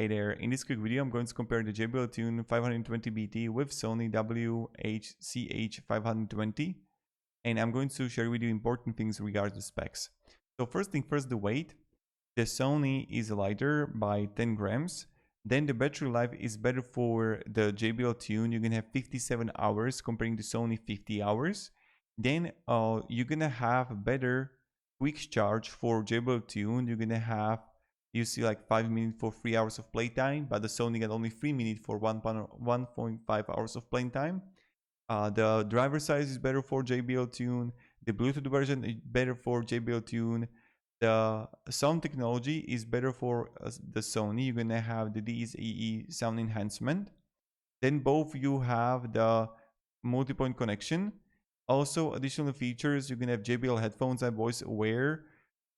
Hey there, in this quick video I'm going to compare the JBL Tune 520BT with Sony WH-CH520, and I'm going to share with you important things regarding the specs. So first thing first, the weight. The Sony is lighter by 10 grams. Then the battery life is better for the JBL Tune. You're gonna have 57 hours comparing to Sony 50 hours. Then you're gonna have better quick charge for JBL Tune. You're gonna have, you see, like 5 minutes for 3 hours of playtime, but the Sony got only 3 minutes for 1.5 hours of playtime. The driver size is better for JBL Tune. The Bluetooth version is better for JBL Tune. The sound technology is better for the Sony. You're gonna have the DSEE sound enhancement. Then both you have the multi-point connection. Also, additional features, you can have JBL headphones and voice aware.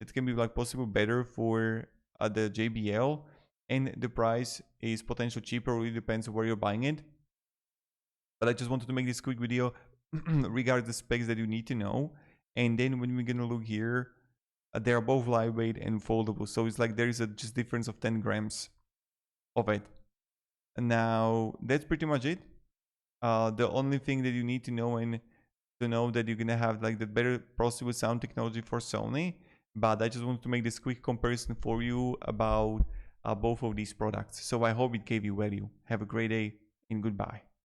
It can be like possible better for the JBL, and the price is potentially cheaper. Really depends where you're buying it. But I just wanted to make this quick video regarding the specs that you need to know. And then when we're gonna look here, they are both lightweight and foldable, so it's like there is a just difference of 10 grams of it. And now that's pretty much it. The only thing that you need to know, and to know that you're gonna have like the better possible sound technology for Sony. But I just wanted to make this quick comparison for you about both of these products. So I hope it gave you value. Have a great day and goodbye.